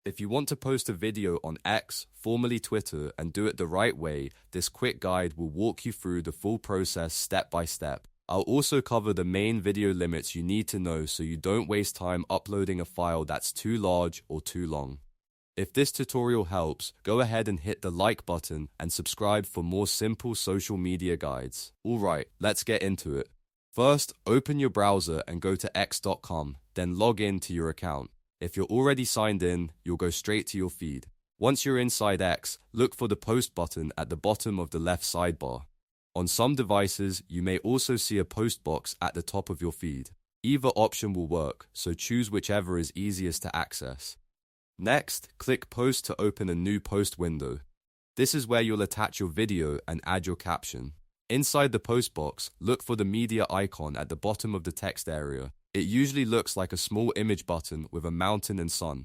If you want to post a video on X, formerly Twitter, and do it the right way, this quick guide will walk you through the full process step by step. I'll also cover the main video limits you need to know so you don't waste time uploading a file that's too large or too long. If this tutorial helps, go ahead and hit the like button and subscribe for more simple social media guides. Alright, let's get into it. First, open your browser and go to x.com, then log in to your account. If you're already signed in, you'll go straight to your feed. Once you're inside X, look for the post button at the bottom of the left sidebar. On some devices, you may also see a post box at the top of your feed. Either option will work, so choose whichever is easiest to access. Next, click Post to open a new post window. This is where you'll attach your video and add your caption. Inside the post box, look for the media icon at the bottom of the text area. It usually looks like a small image button with a mountain and sun.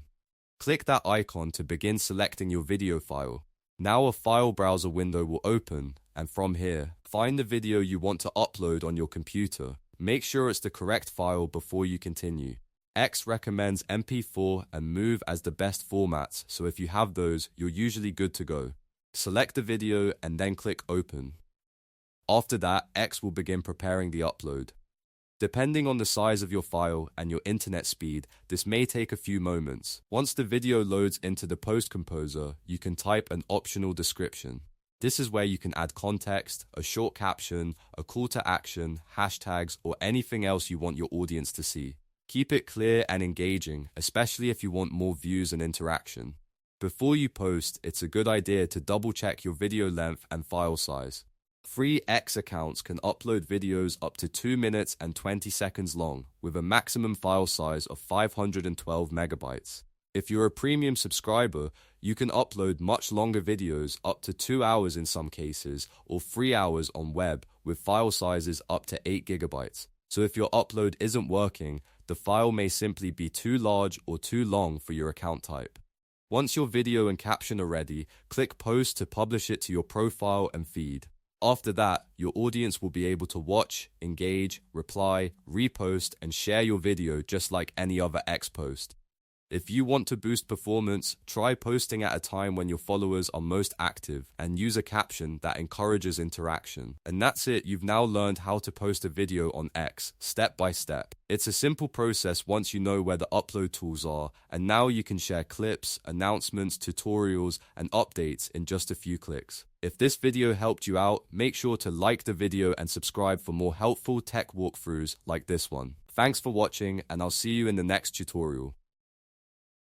Click that icon to begin selecting your video file. Now a file browser window will open, and from here, find the video you want to upload on your computer. Make sure it's the correct file before you continue. X recommends MP4 and MOV as the best formats, so if you have those, you're usually good to go. Select the video and then click Open. After that, X will begin preparing the upload. Depending on the size of your file and your internet speed, this may take a few moments. Once the video loads into the post composer, you can type an optional description. This is where you can add context, a short caption, a call to action, hashtags, or anything else you want your audience to see. Keep it clear and engaging, especially if you want more views and interaction. Before you post, it's a good idea to double check your video length and file size. Free X accounts can upload videos up to 2 minutes and 20 seconds long, with a maximum file size of 512 megabytes. If you're a premium subscriber, you can upload much longer videos, up to 2 hours in some cases, or 3 hours on web, with file sizes up to 8 gigabytes. So if your upload isn't working, the file may simply be too large or too long for your account type. Once your video and caption are ready, click Post to publish it to your profile and feed. After that, your audience will be able to watch, engage, reply, repost, and share your video just like any other X post. If you want to boost performance, try posting at a time when your followers are most active and use a caption that encourages interaction. And that's it, you've now learned how to post a video on X, step by step. It's a simple process once you know where the upload tools are, and now you can share clips, announcements, tutorials, and updates in just a few clicks. If this video helped you out, make sure to like the video and subscribe for more helpful tech walkthroughs like this one. Thanks for watching, and I'll see you in the next tutorial.